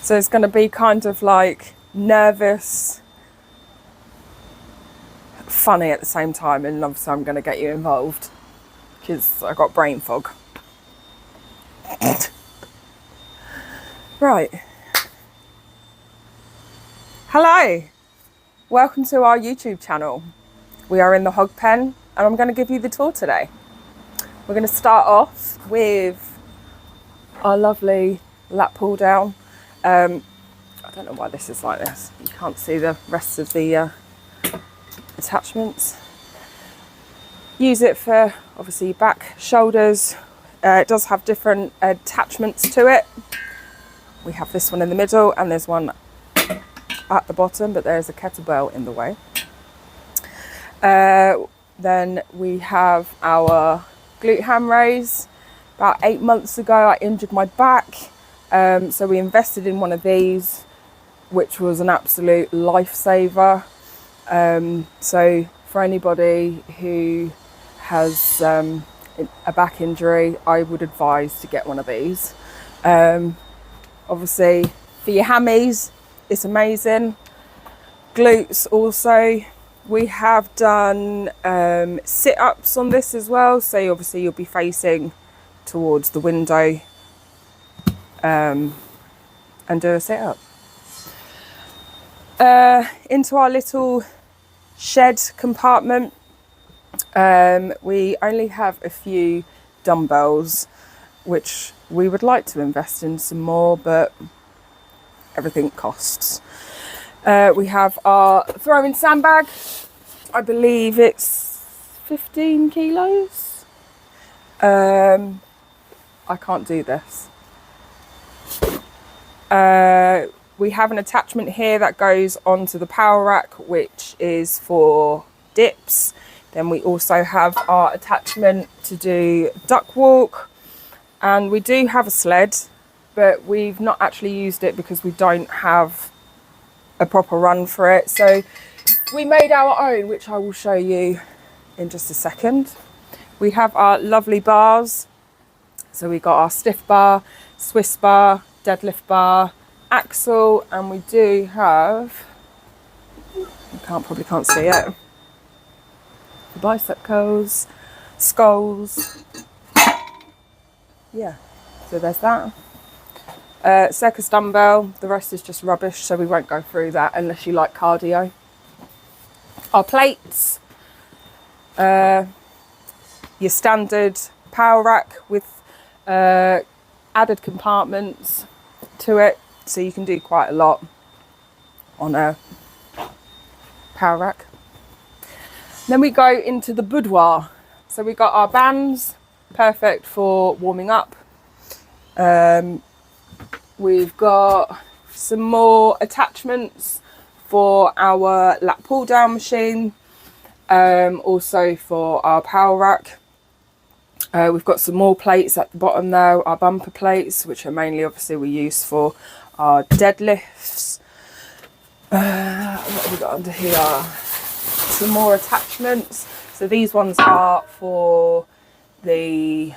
So it's going to be kind of like nervous, funny at the same time, and obviously I'm going to get you involved because I got brain fog. Right. Hello. Welcome to our YouTube channel. We are in the hog pen and I'm going to give you the tour today. We're going to start off with our lovely lat pull down. I don't know why this is like this. You can't see the rest of the attachments. Use it for obviously back, shoulders. It does have different attachments to it. We have this one in the middle and there's one at the bottom, but there's a kettlebell in the way. Then we have our glute ham raise. About 8 months ago I injured my back, so we invested in one of these, which was an absolute lifesaver. So for anybody who has a back injury, I would advise to get one of these. Obviously for your hammies, it's amazing. Glutes also. We have done sit-ups on this as well. So obviously you'll be facing towards the window and do a sit-up. Into our little shed compartment. We only have a few dumbbells, which we would like to invest in some more, but everything costs. We have our throwing sandbag. I believe it's 15 kilos. I can't do this. We have an attachment here that goes onto the power rack, which is for dips. Then we also have our attachment to do duck walk. And we do have a sled, but we've not actually used it because we don't have a proper run for it. So we made our own, which I will show you in just a second. We have our lovely bars. So we got our stiff bar, Swiss bar, deadlift bar, axle, and we do have, you probably can't see it, the bicep curls, skulls. Yeah, so there's that. Circus dumbbell, the rest is just rubbish, so we won't go through that unless you like cardio. Our plates, your standard power rack with added compartments to it, so you can do quite a lot on a power rack. Then we go into the boudoir. So we got our bands, perfect for warming up. We've got some more attachments for our lat pull down machine, also for our power rack. We've got some more plates at the bottom there, our bumper plates, which are mainly obviously we use for our deadlifts. What have we got under here? Some more attachments. So these ones are for the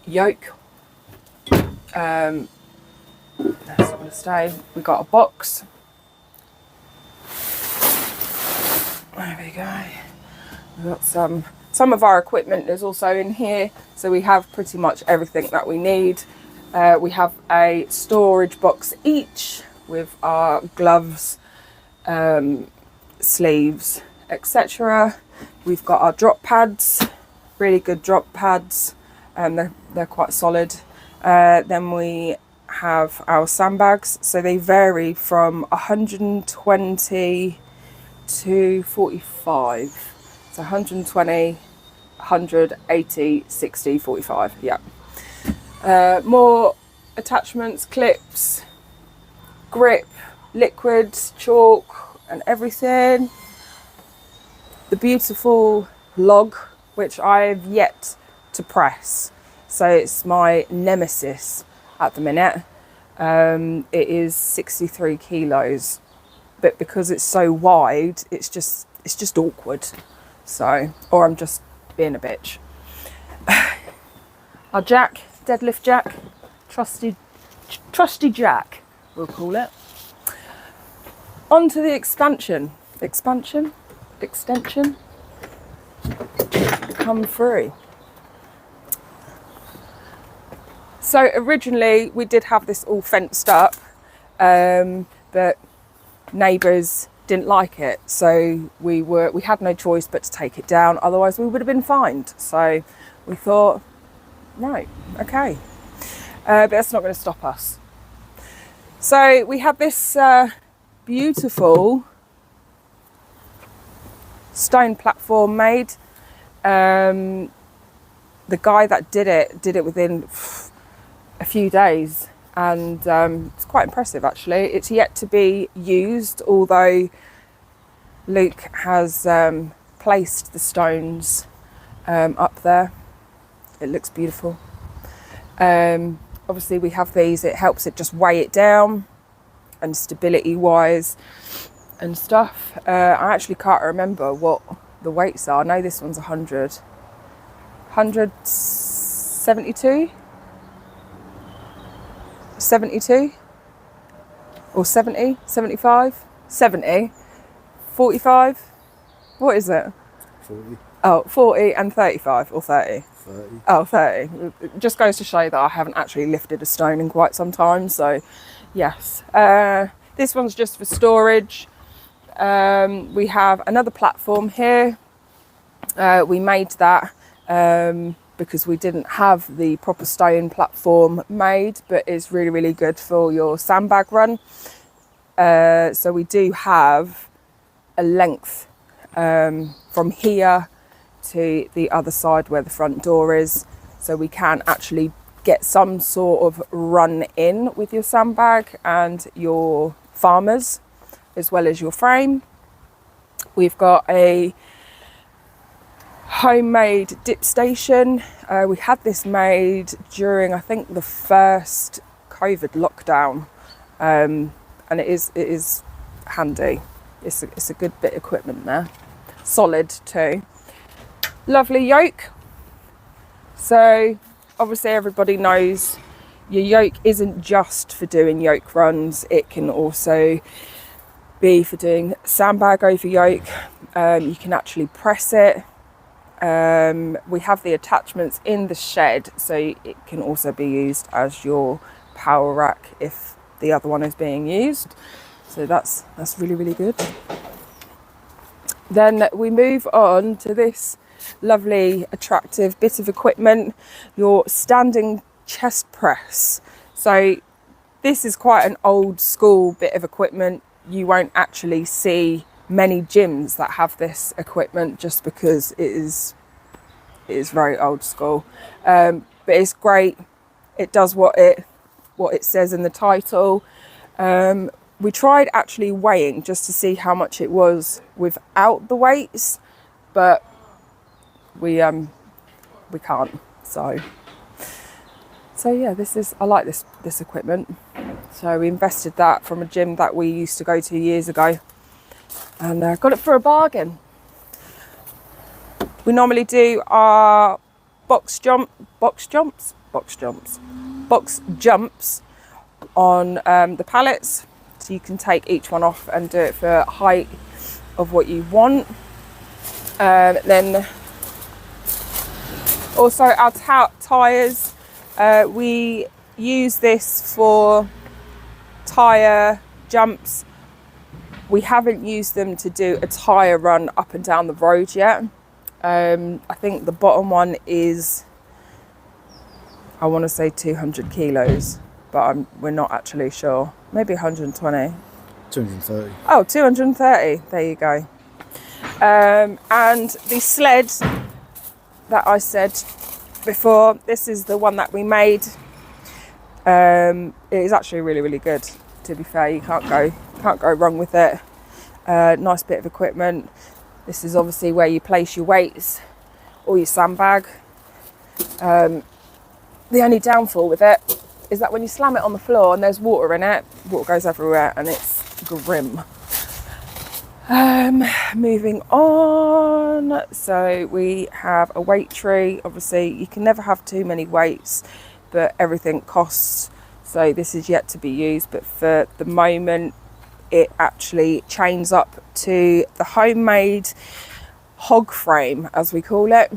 yoke. That's going to stay. We got a box. There we go. We've got some of our equipment is also in here, so we have pretty much everything that we need. We have a storage box each with our gloves, sleeves, etc. We've got our drop pads, really good drop pads, and they're quite solid. Then we have our sandbags, so they vary from 120 to 45. So 120, 180, 60, 45, yeah. More attachments, clips, grip, liquids, chalk and everything. The beautiful log, which I've yet to press. So it's my nemesis at the minute. It is 63 kilos, but because it's so wide, it's just awkward. So, or I'm just being a bitch. Our jack, deadlift jack, trusty jack. we'll call it. On to the extension. Come through. So originally we did have this all fenced up, but neighbours didn't like it, so we had no choice but to take it down, otherwise we would have been fined. So we thought, right, okay, but that's not going to stop us. So we have this beautiful stone platform made. The guy that did it within a few days, and it's quite impressive actually. It's yet to be used, although Luke has placed the stones up there. It looks beautiful. Obviously we have these, it helps it just weigh it down and stability wise and stuff. I actually can't remember what the weights are. I know this one's 172 or 70, 75, 70, 45. What is it? 40. Oh, 40 and 35 or 30? 30. Oh, 30. It just goes to show that I haven't actually lifted a stone in quite some time. So, yes. This one's just for storage. We have another platform here. We made that because we didn't have the proper stone platform made, but it's really, really good for your sandbag run. So we do have a length from here to the other side where the front door is, so we can actually get some sort of run in with your sandbag and your farmers as well as your frame. We've got a homemade dip station. We had this made during, I think, the first COVID lockdown, and it is handy. It's a good bit of equipment there, solid too. Lovely yoke. So obviously everybody knows your yoke isn't just for doing yoke runs, it can also be for doing sandbag over yoke. You can actually press it. We have the attachments in the shed, so it can also be used as your power rack if the other one is being used. So that's really, really good. Then we move on to this lovely, attractive bit of equipment, your standing chest press. So this is quite an old school bit of equipment. You won't actually see many gyms that have this equipment just because it is very old school, but it's great. It does what it says in the title. We tried actually weighing just to see how much it was without the weights, but we can't. So yeah, I like this equipment. So we invested that from a gym that we used to go to years ago, and got it for a bargain. We normally do our box jumps on the pallets, so you can take each one off and do it for height of what you want. Then also our tyres, we use this for tyre jumps. We haven't used them to do a tyre run up and down the road yet. I think the bottom one is, I want to say 200 kilos, but we're not actually sure. Maybe 120. 230. Oh, 230. There you go. And the sled that I said before, this is the one that we made. It is actually really, really good. To be fair, you can't go wrong with it. Nice bit of equipment. This is obviously where you place your weights or your sandbag. The only downfall with it is that when you slam it on the floor and there's water in it, water goes everywhere and it's grim. Moving on, so we have a weight tree. Obviously you can never have too many weights, but everything costs, So this is yet to be used, but for the moment it actually chains up to the homemade hog frame, as we call it.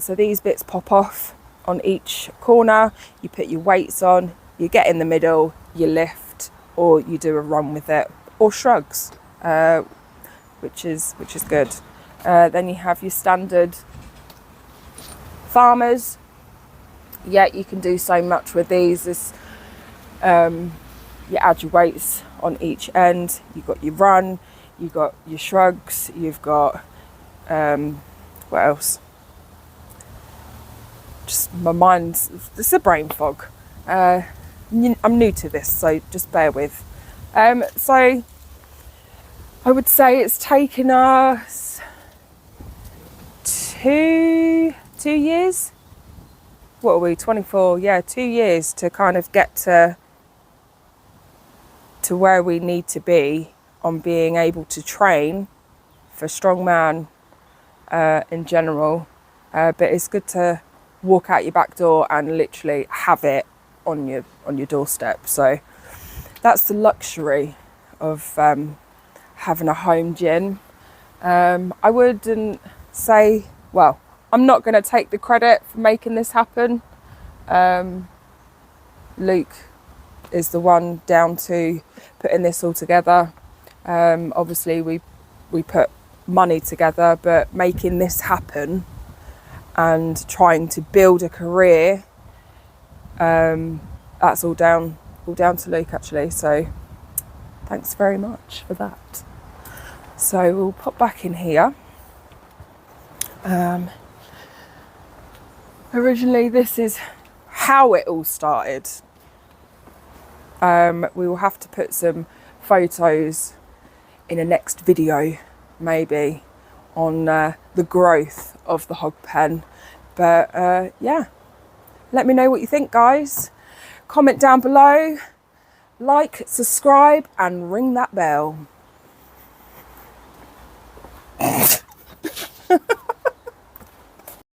So these bits pop off on each corner, you put your weights on, you get in the middle, you lift, or you do a run with it, or shrugs, which is good. Then you have your standard farmers. Yeah, you can do so much with these. You add your weights on each end, you've got your run, you've got your shrugs, you've got what else? Just my mind's, it's a brain fog. I'm new to this, so just bear with. So I would say it's taken us 2 years. What are we, 24? Yeah, 2 years to kind of get to where we need to be on being able to train for strongman in general. But it's good to walk out your back door and literally have it on your doorstep. So that's the luxury of having a home gym. I wouldn't say, well, I'm not going to take the credit for making this happen. Luke is the one down to putting this all together. Obviously we put money together, but making this happen and trying to build a career, that's all down to Luke actually. So thanks very much for that. So we'll pop back in here. Originally this is how it all started. We will have to put some photos in a next video maybe on the growth of the hog pen. But yeah, let me know what you think, guys. Comment down below, like, subscribe and ring that bell.